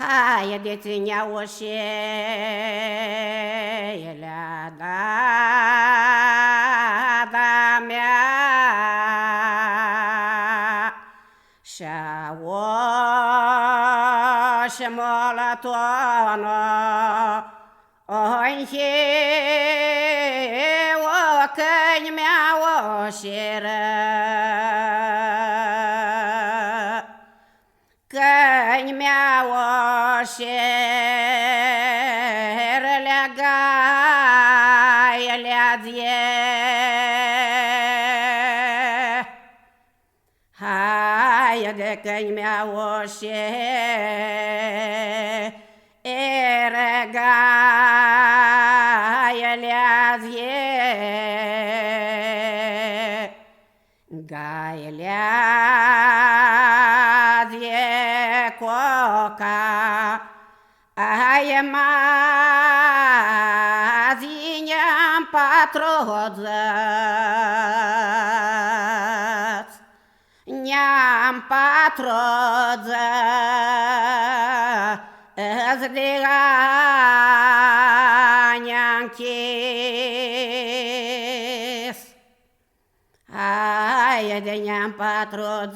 Haideți-ne oșelea, da mea, și-a oș molătoană, o-nhe o căni mea oșeră. Căni mea oșeră leagaie-le-azie, haide căni mea oșeră gaie-le-azie, gaie-le-azie coca, aia mazi-ne-am patrozăți, ne-am patrozăți de ani-a închis. Haide ne-am patrozăți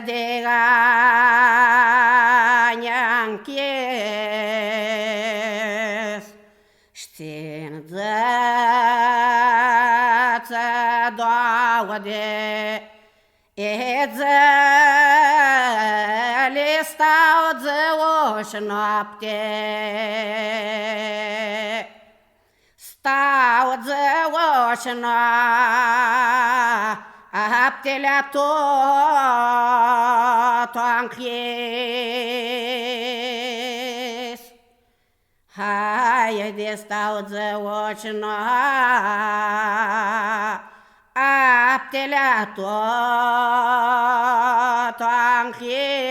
de ani-a închis. Știință două de zăle stau zăoși noapte, stau zăoși noaptelea tot-o închis. Haide stau zăoși noaptelea tot-o închis.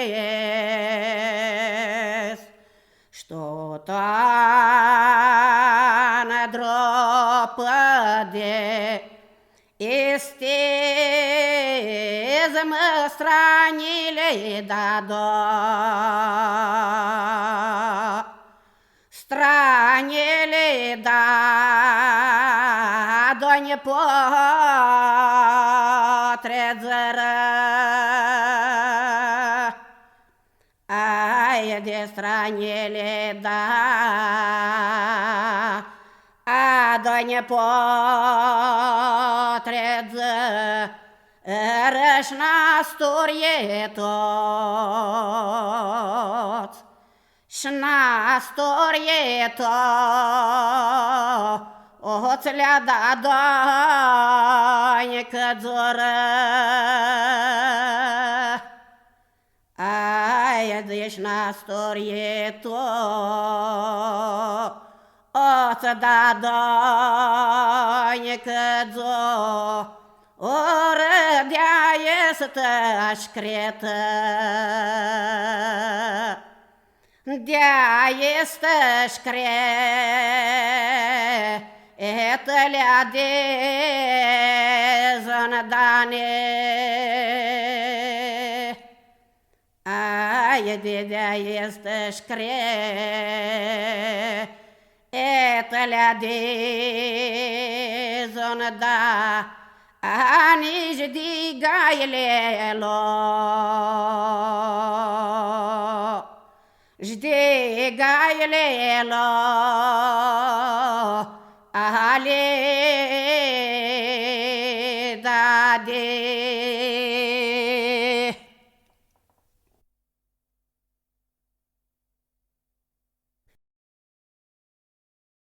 Ștotoană dropă de estez-mă stranile da-do, stranile da-do ne potrezără. Aia de stranile da-do ne potrezără și nasturie toți, și nasturie toți le-a da-do-ne căzură. Aia deci nasturie toți da-do-ne căzură. Oră de-a este șcretă, de-a este șcretă le-a de zănădane. Aia de-a este șcretă le-a de zănădane. Nici de gaile lor, și de gaile lor, ale da de